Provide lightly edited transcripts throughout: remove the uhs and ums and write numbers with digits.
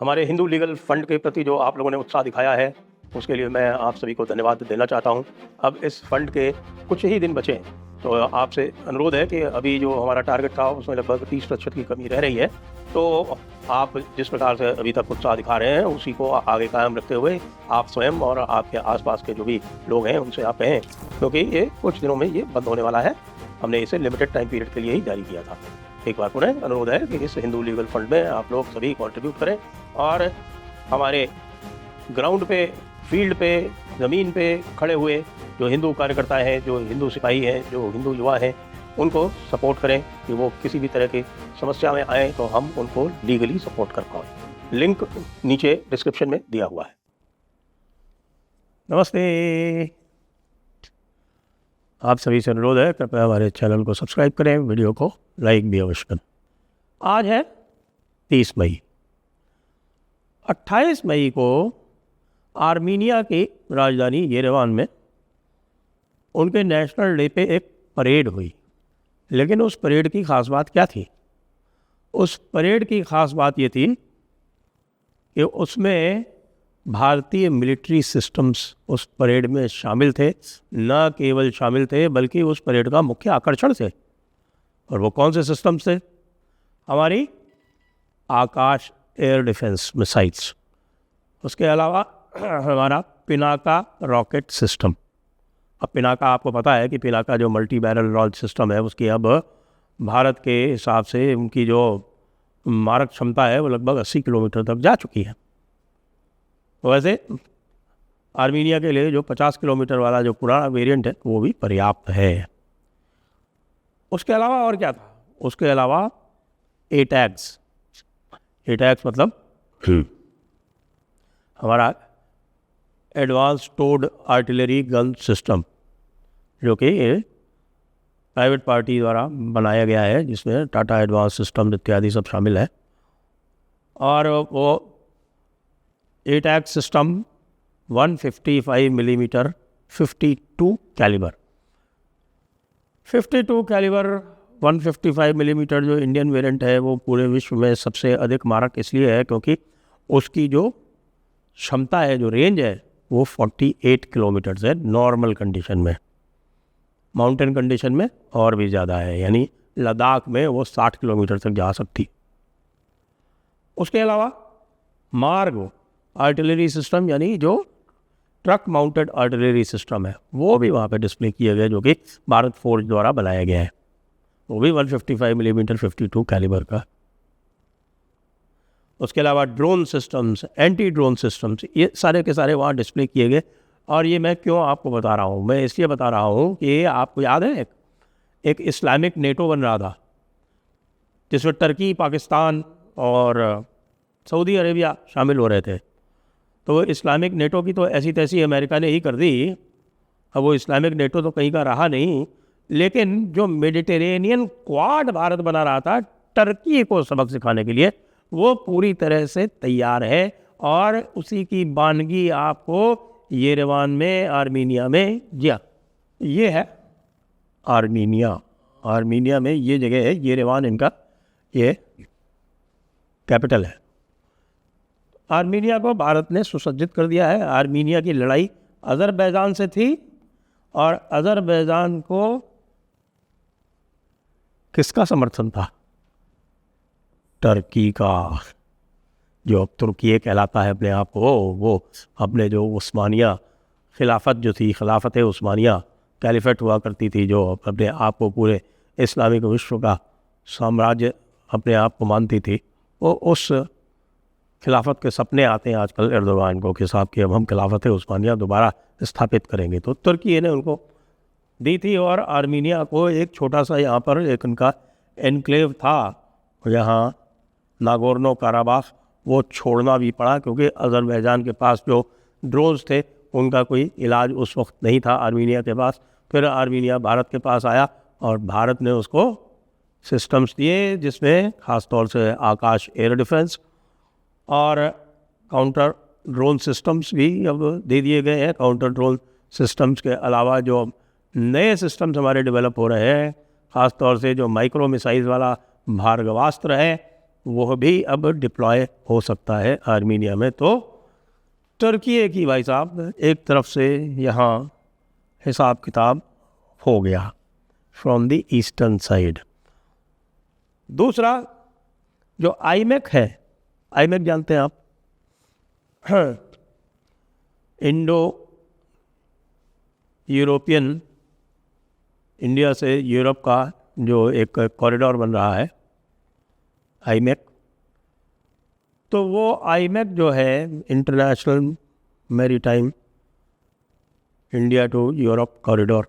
हमारे Hindu legal fund के प्रति जो आप लोगों ने उत्साह दिखाया है, उसके लिए मैं आप सभी को धन्यवाद देना चाहता हूं। अब इस फंड के कुछ ही दिन बचे हैं, तो आपसे अनुरोध है कि अभी जो हमारा टारगेट था उसमें लगभग 30% की कमी रह रही है। तो आप जिस प्रकार से अभी तक उत्साह दिखा रहे हैं, उसी को आगे कायम रखते हुए आप स्वयं और आपके आसपास के जो भी लोग हैं उनसे आप कहें, क्योंकि ये कुछ दिनों में ये बंद होने वाला है। हमने इसे लिमिटेड टाइम पीरियड के लिए ही जारी किया था। एक बार पुनः अनुरोध है कि इस हिंदू लीगल फंड में आप लोग सभी कंट्रीब्यूट करें और हमारे ग्राउंड पे, फील्ड पे, ज़मीन पे खड़े हुए जो हिंदू कार्यकर्ता हैं, जो हिंदू सिपाही हैं, जो हिंदू युवा हैं, उनको सपोर्ट करें कि वो किसी भी तरह की समस्या में आए तो हम उनको लीगली सपोर्ट कर पाएँ। लिंक नीचे डिस्क्रिप्शन में दिया हुआ है। नमस्ते। आप सभी से अनुरोध है, कृपया हमारे चैनल को सब्सक्राइब करें, वीडियो को लाइक भी अवश्य करें। आज है 30 मई। 28 मई को आर्मीनिया की राजधानी येरेवान में उनके नेशनल डे पे एक परेड हुई। लेकिन उस परेड की ख़ास बात क्या थी? उस परेड की ख़ास बात ये थी कि उसमें भारतीय मिलिट्री सिस्टम्स उस परेड में शामिल थे। न केवल शामिल थे बल्कि उस परेड का मुख्य आकर्षण थे। और वो कौन से सिस्टम्स थे? हमारी आकाश एयर डिफेंस मिसाइल्स, उसके अलावा हमारा पिनाका रॉकेट सिस्टम। अब पिनाका, आपको पता है कि पिनाका जो मल्टी बैरल लॉन्च सिस्टम है, उसकी अब भारत के हिसाब से उनकी जो मारक क्षमता है वो लगभग 80 किलोमीटर तक जा चुकी है। वैसे आर्मीनिया के लिए जो 50 किलोमीटर वाला जो पुराना वेरिएंट है वो भी पर्याप्त है। उसके अलावा और क्या था? उसके अलावा एटैक्स मतलब हमारा advanced towed artillery gun system, जो कि प्राइवेट पार्टी द्वारा बनाया गया है, जिसमें टाटा एडवांस सिस्टम इत्यादि सब शामिल है। और वो ATAGS system 155 millimetre 52 calibre 155 millimetre जो इंडियन वेरिएंट है वो पूरे विश्व में सबसे अधिक मारक इसलिए है क्योंकि उसकी जो क्षमता है, जो रेंज है, वो 48 किलोमीटर है नॉर्मल कंडीशन में। माउंटेन कंडीशन में और भी ज़्यादा है, यानी लद्दाख में वो 60 किलोमीटर तक जा सकती। उसके अलावा मार्ग आर्टिलरी सिस्टम, यानी जो ट्रक माउंटेड आर्टिलरी सिस्टम है, वो भी वहाँ पे डिस्प्ले किया गया, जो कि भारत फोर्ज द्वारा बनाया गया है। वो भी 155 मिलीमीटर 52 कैलिबर का। उसके अलावा drone systems, anti drone systems, ये सारे के सारे वहाँ डिस्प्ले किए गए। और ये मैं क्यों आपको बता रहा हूँ? मैं इसलिए बता रहा हूँ कि आपको याद है एक इस्लामिक नेटो बन रहा था, जिसमें टर्की, पाकिस्तान और सऊदी अरेबिया शामिल हो रहे थे। तो वो इस्लामिक नेटो की तो ऐसी तैसी अमेरिका ने ही कर दी। अब वो इस्लामिक नेटो तो कहीं का रहा नहीं, लेकिन जो मेडिटेरेनियन क्वाड भारत बना रहा था टर्की को सबक सिखाने के लिए, वो पूरी तरह से तैयार है। और उसी की बानगी आपको येरेवान में, आर्मीनिया में, जी हाँ, ये है आर्मीनिया में ये जगह है, येरेवान इनका ये कैपिटल है। आर्मीनिया को भारत ने सुसज्जित कर दिया है। आर्मीनिया की लड़ाई अज़रबैजान से थी और अज़रबैजान को किसका समर्थन था? टर्की का, जो अब तुर्की कहलाता है अपने आप को। वो अपने जो उस्मानिया खिलाफत जो थी, खिलाफत उस्मानिया कैलिफेट हुआ करती थी, जो अपने आप को पूरे इस्लामिक विश्व का साम्राज्य अपने आप को मानती थी, वो उस खिलाफत के सपने आते हैं आजकल एर्दोगान को कि साहब कि अब हम खिलाफत उस्मानिया दोबारा स्थापित करेंगे। तो तुर्की ने उनको दी थी। और आर्मीनिया को एक छोटा सा यहाँ पर एक उनका एनक्लेव था, यहाँ नागोर्नो काराबाख, वो छोड़ना भी पड़ा क्योंकि अज़रबैजान के पास जो ड्रोन्स थे उनका कोई इलाज उस वक्त नहीं था आर्मीनिया के पास। फिर आर्मीनिया भारत के पास आया और भारत ने उसको सिस्टम्स दिए, जिसमें ख़ास तौर से आकाश एयर डिफेंस और काउंटर ड्रोन सिस्टम्स भी अब दे दिए गए हैं। काउंटर ड्रोन सिस्टम्स के अलावा जो नए सिस्टम्स हमारे डेवलप हो रहे हैं, ख़ास तौर से जो माइक्रो मिसाइल्स वाला भार्गवास्त्र है, वो भी अब डिप्लॉय हो सकता है आर्मीनिया में। तो टर्की की भाई साहब एक तरफ से यहाँ हिसाब किताब हो गया फ्रॉम द ईस्टर्न साइड। दूसरा जो आईमेक है, आईमेक जानते हैं आप? हाँ, इंडो यूरोपियन, इंडिया से यूरोप का जो एक कॉरिडोर बन रहा है आईमेक, तो वो आईमेक जो है international maritime India to Europe corridor,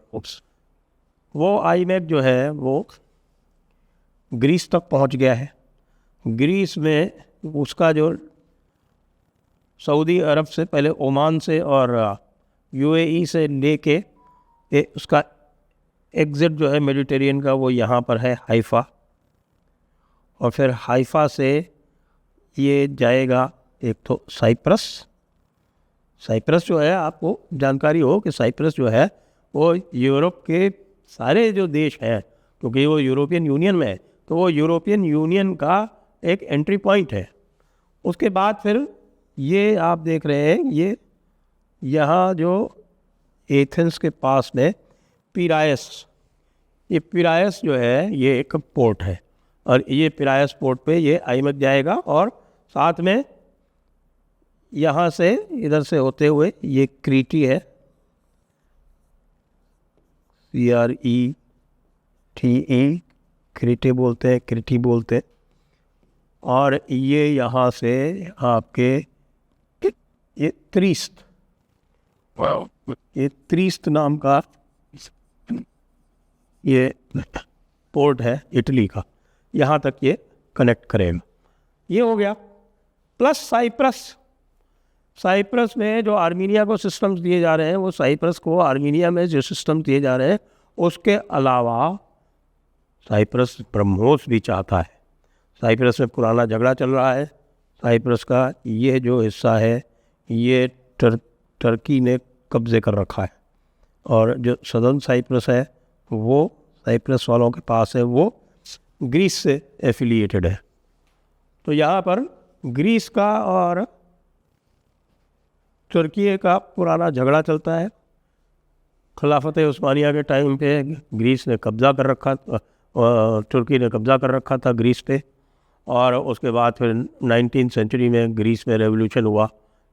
वो आईमेक जो है वो ग्रीस तक पहुंच गया है। ग्रीस में उसका जो सऊदी अरब से पहले ओमान से और यूएई से लेके उसका एग्ज़िट जो है मेडिटेरियन का वो यहाँ पर है हाइफा, और फिर हाइफा से ये जाएगा एक तो साइप्रस। साइप्रस जो है आपको जानकारी हो कि साइप्रस जो है वो यूरोप के सारे जो देश हैं, क्योंकि वो यूरोपियन यूनियन में है, तो वो यूरोपियन यूनियन का एक एंट्री पॉइंट है। उसके बाद फिर ये आप देख रहे हैं ये यहाँ जो एथेंस के पास में पिरायस, ये पिरायस जो है ये एक पोर्ट है, और ये पिरायस पोर्ट पे ये आईमेक जाएगा, और साथ में यहाँ से इधर से होते हुए ये क्रीटी है, CRETE, क्रीटी बोलते हैं, क्रीटी बोलते हैं, और ये यहाँ से आपके ये त्रिस्त, ये त्रिस्त नाम का ये पोर्ट है इटली का, यहाँ तक ये कनेक्ट करेगा। ये हो गया। प्लस साइप्रस, साइप्रस में जो आर्मीनिया को सिस्टम्स दिए जा रहे हैं, वो साइप्रस को आर्मीनिया में जो सिस्टम दिए जा रहे हैं, उसके अलावा साइप्रस ब्रह्मोस भी चाहता है। साइप्रस में पुराना झगड़ा चल रहा है। साइप्रस का ये जो हिस्सा है ये टर्की ने कब्ज़े कर रखा है, और जो सदर्न साइप्रस है वो साइप्रस वालों के पास है, वो ग्रीस से एफिलिएटेड है। तो यहाँ पर ग्रीस का और तुर्की का पुराना झगड़ा चलता है। खिलाफत उस्मानिया के टाइम पे ग्रीस ने कब्ज़ा कर रखा, तुर्की ने कब्ज़ा कर रखा था ग्रीस पे, और उसके बाद फिर 19वीं सेंचुरी में ग्रीस में रेवोल्यूशन हुआ,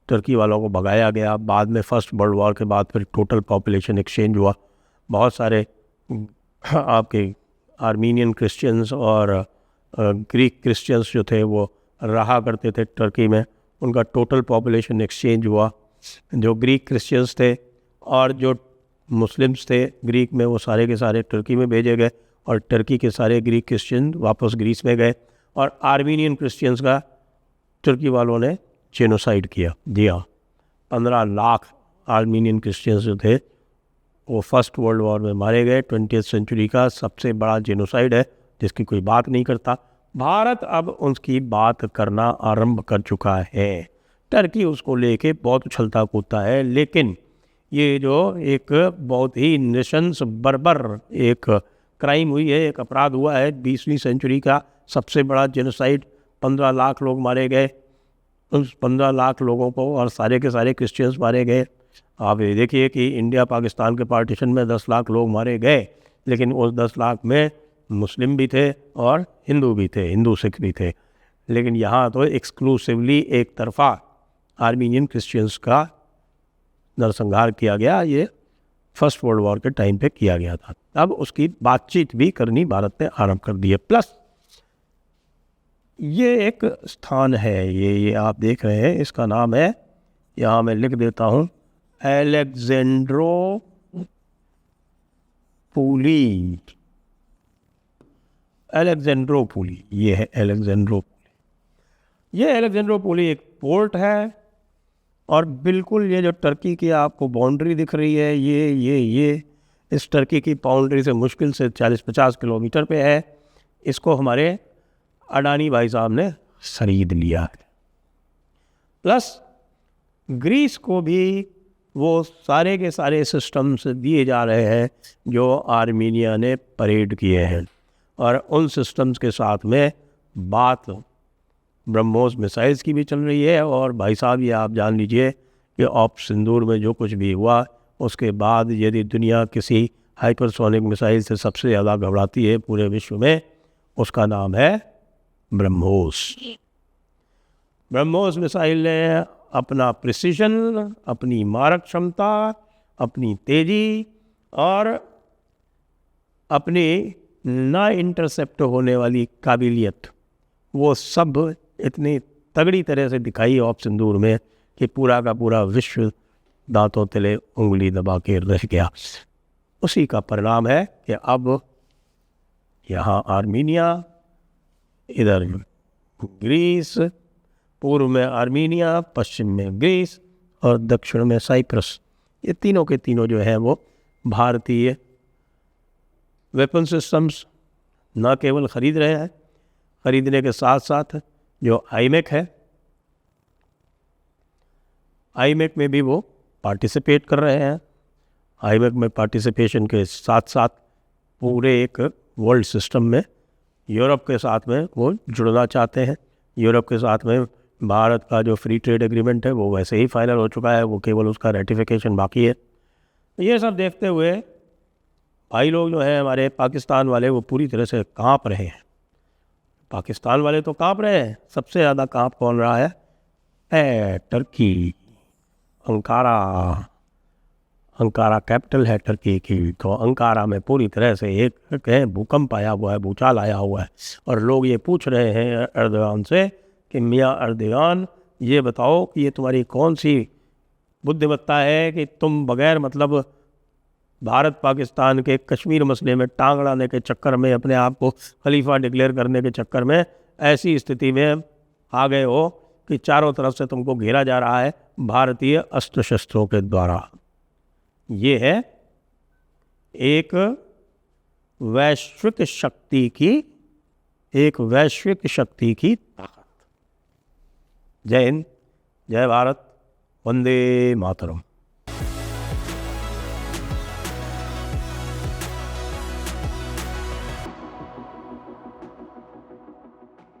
तुर्की वालों को भगाया गया। बाद में फर्स्ट वर्ल्ड वॉर के बाद फिर टोटल पॉपुलेशन एक्सचेंज हुआ। बहुत सारे आपके आर्मीनियन क्रिश्चियंस और ग्रीक क्रिश्चियंस जो थे वो रहा करते थे तुर्की में, उनका टोटल पॉपुलेशन एक्सचेंज हुआ। जो ग्रीक क्रिश्चियंस थे और जो मुस्लिम्स थे ग्रीक में, वो सारे के सारे तुर्की में भेजे गए, और तुर्की के सारे ग्रीक क्रिश्चियन वापस ग्रीस में गए, और आर्मीनियन क्रिश्चियंस का तुर्की वालों ने जेनोसाइड दिया। 15 लाख आर्मीनियन क्रिश्चियंस जो थे वो फर्स्ट वर्ल्ड वॉर में मारे गए। 20वीं सेंचुरी का सबसे बड़ा जेनोसाइड है जिसकी कोई बात नहीं करता। भारत अब उसकी बात करना आरंभ कर चुका है। टर्की उसको लेके बहुत उछलता कूदता है, लेकिन ये जो एक बहुत ही निशंस बर्बर एक क्राइम हुई है, एक अपराध हुआ है 20वीं सेंचुरी का सबसे बड़ा जेनोसाइड, 15 लाख लोग मारे गए। उस 15 लाख लोगों को और सारे के सारे क्रिश्चियंस मारे गए। आप ये देखिए कि इंडिया पाकिस्तान के पार्टीशन में 10 लाख लोग मारे गए, लेकिन उस 10 लाख में मुस्लिम भी थे और हिंदू भी थे, हिंदू सिख भी थे। लेकिन यहाँ तो एक्सक्लूसिवली एक तरफा आर्मीनियन क्रिश्चियंस का नरसंहार किया गया। ये फर्स्ट वर्ल्ड वॉर के टाइम पे किया गया था। अब उसकी बातचीत भी करनी भारत ने आरंभ कर दी है। प्लस ये एक स्थान है, ये आप देख रहे हैं, इसका नाम है, यहाँ मैं लिख देता हूँ, एलेक्जेंड्रोपोली। एलेक्जेंड्रोपोली, ये है एलेक्जेंड्रोपोली। ये एलेक्जेंड्रोपोली एक पोर्ट है, और बिल्कुल ये जो टर्की की आपको बाउंड्री दिख रही है, ये इस टर्की की बाउंड्री से मुश्किल से 40-50 किलोमीटर पे है। इसको हमारे अडानी भाई साहब ने खरीद लिया है। प्लस ग्रीस को भी वो सारे के सारे सिस्टम्स दिए जा रहे हैं जो आर्मीनिया ने परेड किए हैं, और उन सिस्टम्स के साथ में बात ब्रह्मोस मिसाइल्स की भी चल रही है। और भाई साहब ये आप जान लीजिए कि ऑपरेशन सिंदूर में जो कुछ भी हुआ उसके बाद यदि दुनिया किसी हाइपरसोनिक मिसाइल से सबसे ज़्यादा घबराती है पूरे विश्व में, उसका नाम है ब्रह्मोस। ब्रह्मोस मिसाइल ने अपना प्रिसीजन, अपनी मारक क्षमता, अपनी तेज़ी और अपनी ना इंटरसेप्ट होने वाली काबिलियत, वो सब इतनी तगड़ी तरह से दिखाई ऑपरेशन सिंदूर में कि पूरा का पूरा विश्व दांतों तले उंगली दबा के रह गया। उसी का परिणाम है कि अब यहाँ आर्मीनिया, इधर ग्रीस, पूर्व में आर्मीनिया, पश्चिम में ग्रीस और दक्षिण में साइप्रस, ये तीनों के तीनों जो हैं वो भारतीय वेपन सिस्टम्स न केवल ख़रीद रहे हैं, ख़रीदने के साथ साथ जो आईमेक है, आईमेक में भी वो पार्टिसिपेट कर रहे हैं। आईमेक में पार्टिसिपेशन के साथ साथ पूरे एक वर्ल्ड सिस्टम में यूरोप के साथ में वो जुड़ना चाहते हैं। यूरोप के साथ में भारत का जो फ्री ट्रेड एग्रीमेंट है वो वैसे ही फाइनल हो चुका है, वो केवल उसका रेटिफिकेशन बाकी है। ये सब देखते हुए भाई लोग जो हैं हमारे पाकिस्तान वाले, वो पूरी तरह से काँप रहे हैं। पाकिस्तान वाले तो काँप रहे हैं, सबसे ज़्यादा काँप कौन रहा है टर्की। अंकारा कैपिटल है टर्की की, तो अंकारा में पूरी तरह से एक भूकंप आया हुआ है, भूचाल आया हुआ है। और लोग ये पूछ रहे हैं अर्दगान से कि मियाँ अर्दगान, ये बताओ कि ये तुम्हारी कौन सी बुद्धिमत्ता है कि तुम बगैर मतलब भारत पाकिस्तान के कश्मीर मसले में टांग अड़ाने के चक्कर में, अपने आप को खलीफा डिक्लेयर करने के चक्कर में ऐसी स्थिति में आ गए हो कि चारों तरफ से तुमको घेरा जा रहा है भारतीय अस्त्र शस्त्रों के द्वारा। ये है एक वैश्विक शक्ति की ताकत। जय हिंद, जय भारत, वंदे मातरम।